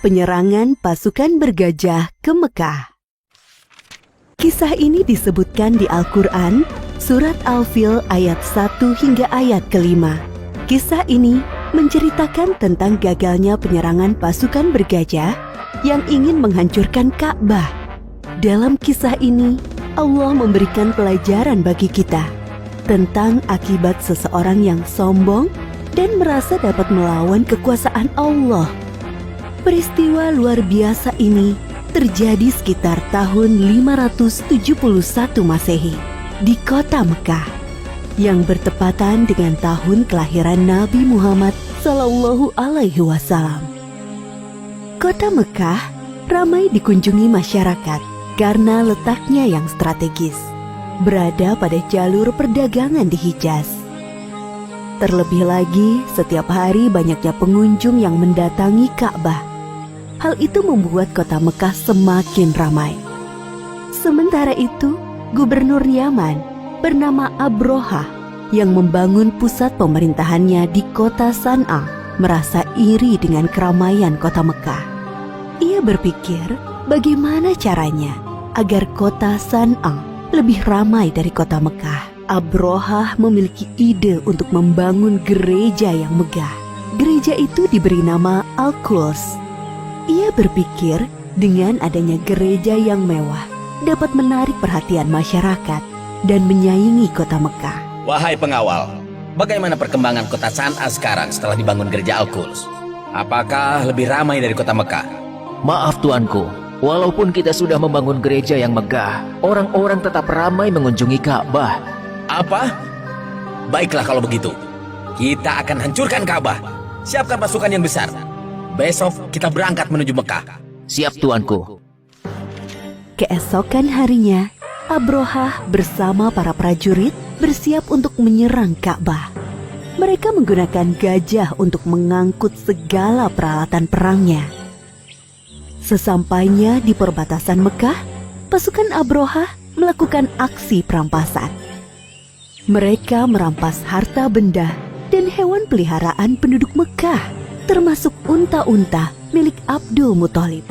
Penyerangan pasukan bergajah ke Mekah. Kisah ini disebutkan di Al-Quran, Surat Al-Fil ayat 1 hingga ayat ke-5. Kisah ini menceritakan tentang gagalnya penyerangan pasukan bergajah yang ingin menghancurkan Ka'bah. Dalam kisah ini, Allah memberikan pelajaran bagi kita tentang akibat seseorang yang sombong dan merasa dapat melawan kekuasaan Allah. Peristiwa luar biasa ini terjadi sekitar tahun 571 Masehi di kota Mekah yang bertepatan dengan tahun kelahiran Nabi Muhammad Sallallahu Alaihi Wasallam. Kota Mekah ramai dikunjungi masyarakat karena letaknya yang strategis, berada pada jalur perdagangan di Hijaz. Terlebih lagi, setiap hari banyaknya pengunjung yang mendatangi Ka'bah. Hal itu membuat kota Mekah semakin ramai. Sementara itu, Gubernur Yaman bernama Abrohah yang membangun pusat pemerintahannya di kota San'a merasa iri dengan keramaian kota Mekah. Ia berpikir bagaimana caranya agar kota San'a lebih ramai dari kota Mekah. Abrohah memiliki ide untuk membangun gereja yang megah. Gereja itu diberi nama Al-Quds. Ia berpikir dengan adanya gereja yang mewah dapat menarik perhatian masyarakat dan menyaingi kota Mekah. Wahai pengawal, bagaimana perkembangan kota San'a sekarang setelah dibangun gereja Al-Quds? Apakah lebih ramai dari kota Mekah? Maaf tuanku, walaupun kita sudah membangun gereja yang megah, orang-orang tetap ramai mengunjungi Ka'bah. Apa? Baiklah kalau begitu, kita akan hancurkan Ka'bah. Siapkan pasukan yang besar. Besok kita berangkat menuju Mekah. Siap tuanku. Keesokan harinya, Abrohah bersama para prajurit bersiap untuk menyerang Ka'bah. Mereka menggunakan gajah untuk mengangkut segala peralatan perangnya. Sesampainya di perbatasan Mekah, pasukan Abrohah melakukan aksi perampasan. Mereka merampas harta benda dan hewan peliharaan penduduk Mekah, termasuk unta-unta milik Abdul Muthalib.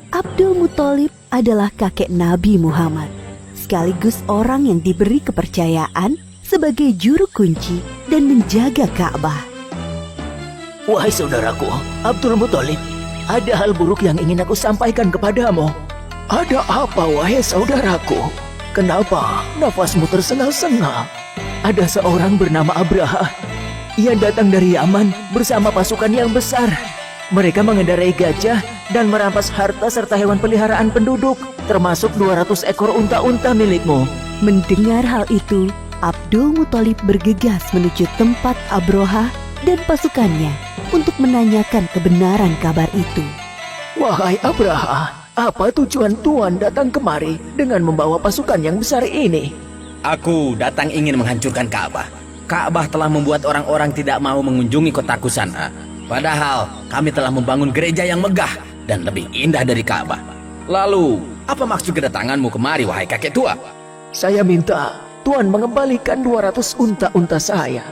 Abdul Muthalib adalah kakek Nabi Muhammad, sekaligus orang yang diberi kepercayaan sebagai juru kunci dan menjaga Ka'bah. Wahai saudaraku, Abdul Muthalib, ada hal buruk yang ingin aku sampaikan kepadamu. Ada apa, wahai saudaraku? Kenapa nafasmu tersengal-sengal? Ada seorang bernama Abraha. Ia datang dari Yaman bersama pasukan yang besar. Mereka mengendarai gajah dan merampas harta serta hewan peliharaan penduduk, termasuk 200 ekor unta-unta milikmu. Mendengar hal itu, Abdul Muthalib bergegas menuju tempat Abrohah dan pasukannya untuk menanyakan kebenaran kabar itu. Wahai Abraha, apa tujuan tuan datang kemari dengan membawa pasukan yang besar ini? Aku datang ingin menghancurkan Ka'bah. Ka'bah telah membuat orang-orang tidak mau mengunjungi kotaku San'a. Padahal kami telah membangun gereja yang megah dan lebih indah dari Ka'bah. Lalu, apa maksud kedatanganmu kemari, wahai kakek tua? Saya minta tuan mengembalikan 200 unta-unta saya.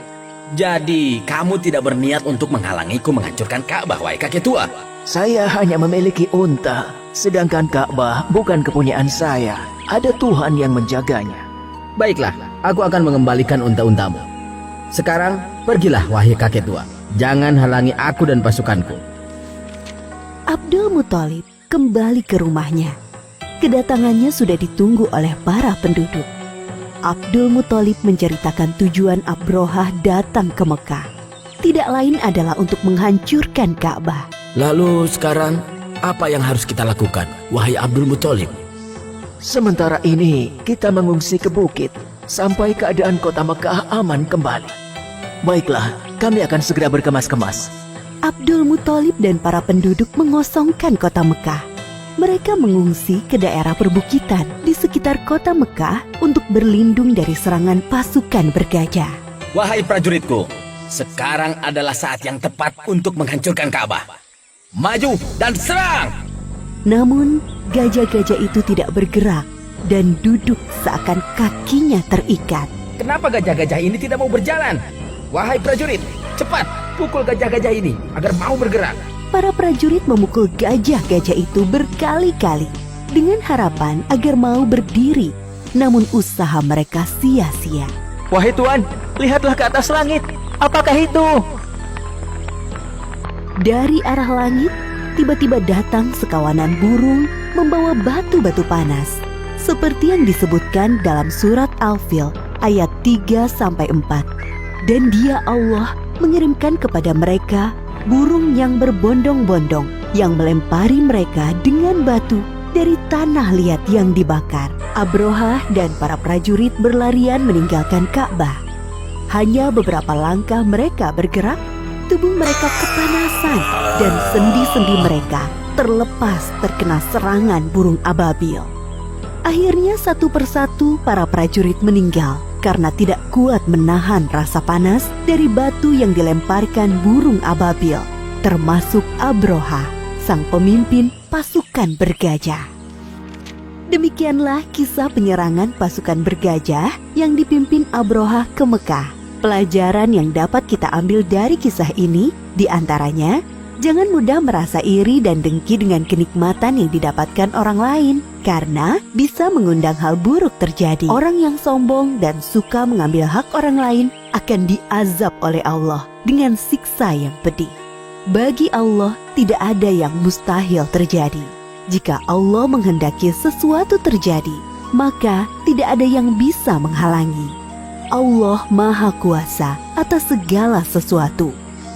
Jadi, kamu tidak berniat untuk menghalangiku menghancurkan Ka'bah, wahai kakek tua? Saya hanya memiliki unta, sedangkan Ka'bah bukan kepunyaan saya. Ada Tuhan yang menjaganya. Baiklah, aku akan mengembalikan unta-untamu. Sekarang, pergilah wahai kakek tua. Jangan halangi aku dan pasukanku. Abdul Muthalib kembali ke rumahnya. Kedatangannya sudah ditunggu oleh para penduduk. Abdul Muthalib menceritakan tujuan Abrohah datang ke Mekah. Tidak lain adalah untuk menghancurkan Ka'bah. Lalu sekarang, apa yang harus kita lakukan, wahai Abdul Muthalib? Sementara ini, kita mengungsi ke bukit sampai keadaan kota Mekah aman kembali. Baiklah, kami akan segera berkemas-kemas. Abdul Muthalib dan para penduduk mengosongkan kota Mekah. Mereka mengungsi ke daerah perbukitan di sekitar kota Mekah untuk berlindung dari serangan pasukan bergajah. Wahai prajuritku, sekarang adalah saat yang tepat untuk menghancurkan Ka'bah. Maju dan serang! Namun, gajah-gajah itu tidak bergerak dan duduk seakan kakinya terikat. Kenapa gajah-gajah ini tidak mau berjalan? Wahai prajurit, cepat pukul gajah-gajah ini agar mau bergerak. para prajurit memukul gajah-gajah itu berkali-kali dengan harapan agar mau berdiri. Namun usaha mereka sia-sia. Wahai Tuan, lihatlah ke atas langit. Apakah itu? Dari arah langit, tiba-tiba datang sekawanan burung membawa batu-batu panas. Seperti yang disebutkan dalam surat Al-Fil ayat 3-4. Dan Dia Allah mengirimkan kepada mereka burung yang berbondong-bondong yang melempari mereka dengan batu dari tanah liat yang dibakar. Abrohah dan para prajurit berlarian meninggalkan Ka'bah. Hanya beberapa langkah mereka bergerak, tubuh mereka kepanasan dan sendi-sendi mereka terlepas terkena serangan burung ababil. Akhirnya satu persatu para prajurit meninggal karena tidak kuat menahan rasa panas dari batu yang dilemparkan burung ababil, termasuk Abrohah, sang pemimpin pasukan bergajah. Demikianlah kisah penyerangan pasukan bergajah yang dipimpin Abrohah ke Mekah. Pelajaran yang dapat kita ambil dari kisah ini diantaranya, jangan mudah merasa iri dan dengki dengan kenikmatan yang didapatkan orang lain, karena bisa mengundang hal buruk terjadi. Orang yang sombong dan suka mengambil hak orang lain akan diazab oleh Allah dengan siksa yang pedih. Bagi Allah tidak ada yang mustahil terjadi. Jika Allah menghendaki sesuatu terjadi, maka tidak ada yang bisa menghalangi. Allah Maha Kuasa atas segala sesuatu.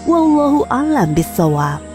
Wallahu a'lam bishawab.